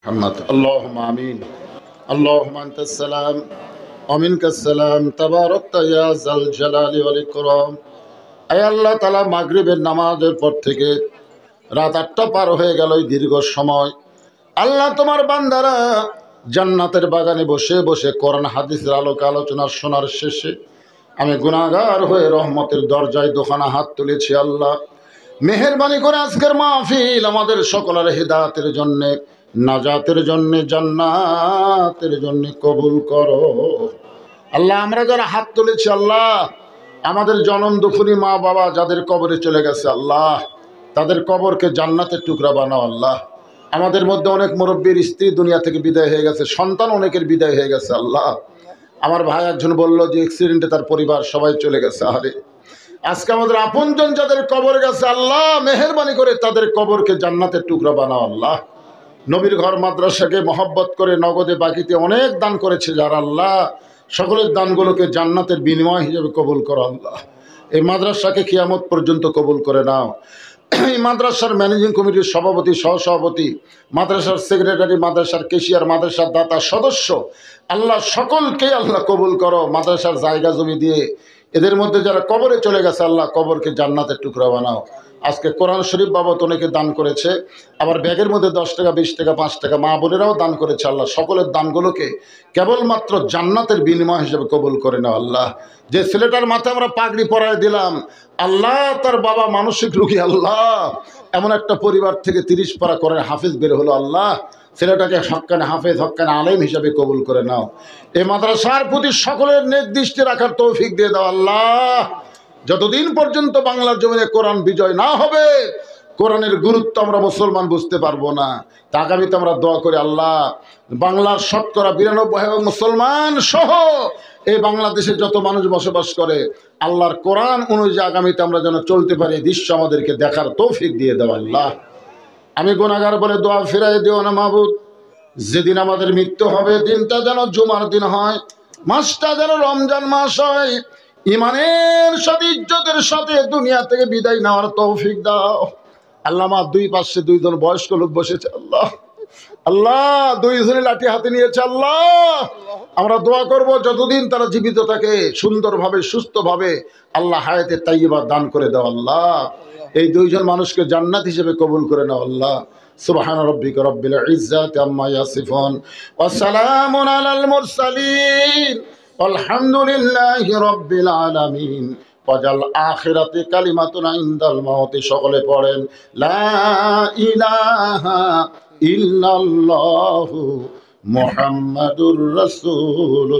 محمد اللهم آمين اللهم أنت السلام ومنك السلام تباركت يا ذا الجلال والإكرام আয় আল্লাহ তাআলা মাগরিবের নামাজের পর থেকে রাত ৮টা পার হয়ে গেল এই দীর্ঘ সময় আল্লাহ তোমার বান্দারা জান্নাতের বাগানে বসে বসে কোরআন হাদিসের আলোকে আলোচনা শোনার শেষে আমি গুনাহগার হয়ে রহমতের দরজায় দোকানা হাত তুলেছি আল্লাহ মেহেরবানি করে আজকের মাহফিল আমাদের সকলের হিদায়াতের জন্য নাজাতের জন্য জান্নাতের জন্য কবুল করো আল্লাহ আমরা যারা হাত তুলেছি আল্লাহ আমাদের জনম দুঃখী মা বাবা যাদের কবরে চলে গেছে আল্লাহ তাদের কবরকে জান্নাতের টুকরা বানাও আল্লাহ আমাদের মধ্যে অনেক মুরব্বীর স্ত্রী দুনিয়া থেকে বিদায় হয়ে গেছে সন্তান অনেকের বিদায় হয়ে গেছে আল্লাহ আমার ভাই একজন বলল যে অ্যাক্সিডেন্টে তার পরিবার সবাই চলে গেছে আরে আজকে আমাদের আপনজন যাদের কবর গেছে আল্লাহ মেহেরবানি করে তাদের কবরকে জান্নাতের টুকরা বানাও আল্লাহ নবীর ঘর মাদ্রাসাকে মহব্বত করে নগদে বাকিতে অনেক দান করেছে যারা আল্লাহ সকলের দানগুলোকে জান্নাতের বিনিময় হিসেবে কবুল করো আল্লাহ এই মাদ্রাসাকে কিয়ামত পর্যন্ত কবুল করে নাও এই মাদ্রাসার ম্যানেজিং কমিটির সভাপতি সহসভাপতি মাদ্রাসার সেক্রেটারি মাদ্রাসার কেশিয়ার মাদ্রাসার দাতা সদস্য আল্লাহ সকলকে আল্লাহ কবুল করো মাদ্রাসার জায়গা জমি দিয়ে এদের মধ্যে যারা কবরে চলে গেছে আল্লাহ কবরকে জান্নাতের টুকরা বানাও আজকে কোরআন শরীফ বাবদ অনেকে দান করেছে আবার ব্যাগের মধ্যে 10 টাকা 20 টাকা 5 টাকা মা বোনেরাও দান করেছে আল্লাহ সকলের দানগুলোকে কেবলমাত্র জান্নাতের বিনিময় হিসেবে কবুল করে নাও আল্লাহ যে ছেলেটার মাথায় আমরা পাগড়ি পরায় দিলাম আল্লাহ তার বাবা মানসিক রোগী আল্লাহ এমন একটা পরিবার থেকে 30 পারা করে হাফেজ বের হলো আল্লাহ ছেলেটাকে হক্কানে হাফেজ হক্কানে আলেম হিসাবে কবুল করে নাও এই মাদ্রাসার প্রতি সকলের নেক দৃষ্টি রাখার তৌফিক দিয়ে দাও আল্লাহ যতদিন পর্যন্ত বাংলার জমিনে কোরআন বিজয় না হবে কোরআনের গুরুত্ব আমরা মুসলমান বুঝতে পারবো না তা আগামীতে আমরা দোয়া করি আল্লাহ বাংলার শতকরা 92 মুসলমান সহ এই বাংলাদেশে যত মানুষ বসবাস করে আল্লাহর কোরআন অনুযায়ী আগামীতে আমরা যেন চলতে পারি দৃশ্য আমাদেরকে দেখার তৌফিক দিয়ে দাও আল্লাহ আমি গুনাহগার বলে দোয়া ফিরাই দিও না মাবুদ যেদিন আমাদের মৃত্যু হবে দিনটা যেন জুমার দিন হয় মাসটা যেন রমজান মাস হয় ইমানের সাথে ইজ্জতের সাথে দুনিয়া থেকে বিদায় নেওয়ার তৌফিক দাও আল্লাহ আমার দুই পাশে দুইজন বয়স্ক লোক বসেছে আল্লাহ আল্লাহ দুইজনে লাঠি হাতে নিয়েছে আল্লাহ আমরা দোয়া করব যতদিন তারা জীবিত থাকে সুন্দরভাবে সুস্থভাবে আল্লাহ হায়াতে তাইয়্যিবা দান করে দাও আল্লাহ এই দুইজন মানুষকে জান্নাত হিসেবে কবুল করে নাও আল্লাহ সুবহান রাব্বিকা রাব্বিল ইজ্জাতি আম্মা ইয়াসিফুন ওয়া সালামুন আলাল মুরসালিন আলহামদুলিল্লাহি রাব্বিল আলামিন ওয়াজাল আখিরাতি কালিমাতুনা ইনদাল মাউতি সকলে পড়েন লা ইলাহা ইল্লাল্লাহু মুহাম্মাদুর রাসূল।